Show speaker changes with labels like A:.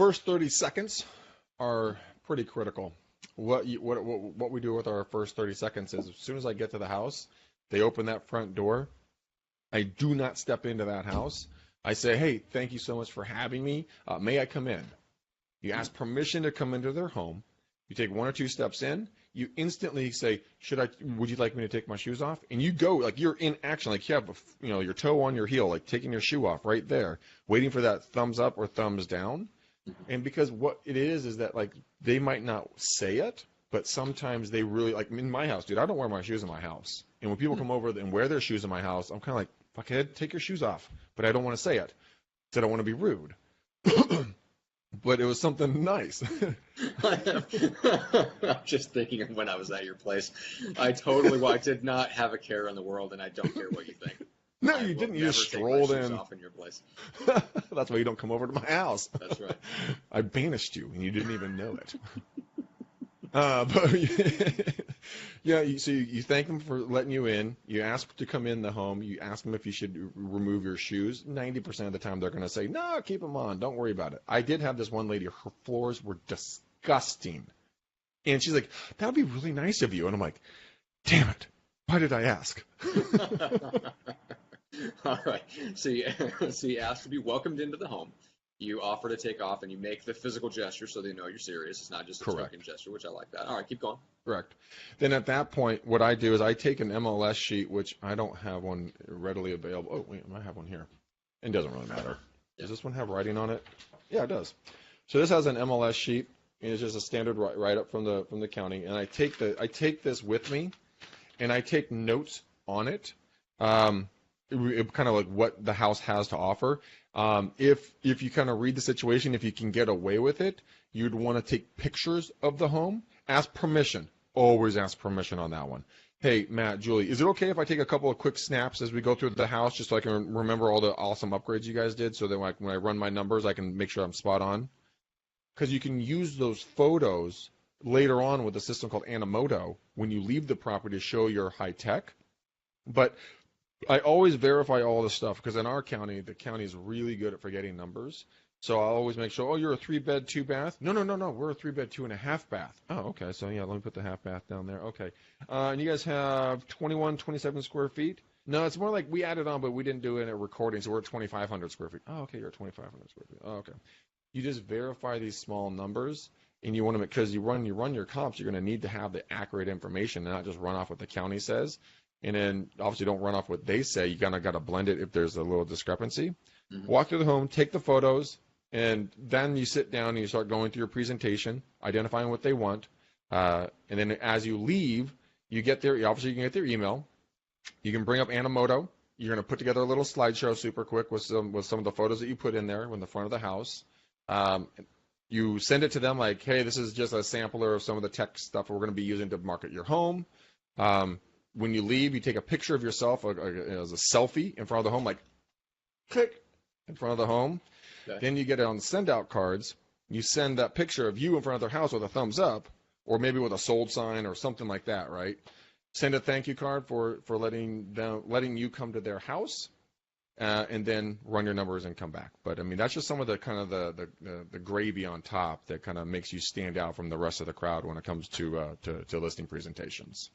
A: first 30 seconds are pretty critical. What we do with our first 30 seconds is as soon as I get to the house, they open that front door. I do not step into that house. I say, hey, thank you so much for having me. May I come in? You ask permission to come into their home. You take 1 or 2 steps in. You instantly say, would you like me to take my shoes off? And you go, like you're in action, like you have, your toe on your heel, like taking your shoe off right there, waiting for that thumbs up or thumbs down. And because what it is that like they might not say it, but sometimes they really, like in my house, dude, I don't wear my shoes in my house. And when people come over and wear their shoes in my house, I'm kind of like, fuckhead, take your shoes off. But I don't want to say it. I don't want to be rude. But it was something nice.
B: I'm just thinking of when I was at your place. I did not have a care in the world, and I don't care what you think.
A: No, you didn't. You just strolled in.
B: Off in your place.
A: That's why you don't come over to my house.
B: That's right.
A: I banished you, and you didn't even know it. But yeah, so you thank them for letting you in. You ask to come in the home. You ask them if you should remove your shoes. 90% of the time, they're going to say, no, keep them on. Don't worry about it. I did have this one lady. Her floors were disgusting. And she's like, that would be really nice of you. And I'm like, damn it. Why did I ask?
B: All right. So you ask to be welcomed into the home. You offer to take off, and you make the physical gesture so they know you're serious. It's not just a token gesture, which I like that. All right, keep going.
A: Correct. Then at that point, what I do is I take an MLS sheet, which I don't have one readily available. Oh, wait, I might have one here. It doesn't really matter. Does this one have writing on it? Yeah, it does. So this has an MLS sheet, and it's just a standard write-up from the county. And I take this with me, and I take notes on it. Kind of like what the house has to offer. If you kind of read the situation, if you can get away with it, you'd want to take pictures of the home. Ask permission. Always ask permission on that one. Hey, Matt, Julie, is it okay if I take a couple of quick snaps as we go through the house just so I can remember all the awesome upgrades you guys did so that when I run my numbers, I can make sure I'm spot on? Because you can use those photos later on with a system called Animoto when you leave the property to show your high tech. But I always verify all this stuff because in our county, the county is really good at forgetting numbers. So I'll always make sure, you're a 3-bed, 2-bath? No, we're a 3-bed, 2.5 bath. Oh, okay, so yeah, let me put the half bath down there. Okay. And you guys have 21, 27 square feet? No, it's more like we added on, but we didn't do it in a recording, so we're at 2,500 square feet. Oh, okay, you're at 2,500 square feet. Oh, okay. You just verify these small numbers, and you want to make, because you run your comps, you're going to need to have the accurate information and not just run off what the county says. And then obviously don't run off what they say. You kind of got to blend it if there's a little discrepancy. Mm-hmm. Walk through the home, take the photos, and then you sit down and you start going through your presentation, identifying what they want. And then as you leave, you can get their email. You can bring up Animoto. You're going to put together a little slideshow super quick with some of the photos that you put in there in the front of the house. You send it to them like, hey, this is just a sampler of some of the tech stuff we're going to be using to market your home. When you leave, you take a picture of yourself as a selfie in front of the home, like click in front of the home. Okay. Then you get it on the send-out cards. You send that picture of you in front of their house with a thumbs up, or maybe with a sold sign or something like that, right? Send a thank you card for letting you come to their house, and then run your numbers and come back. But I mean, that's just some of the kind of the gravy on top that kind of makes you stand out from the rest of the crowd when it comes to listing presentations.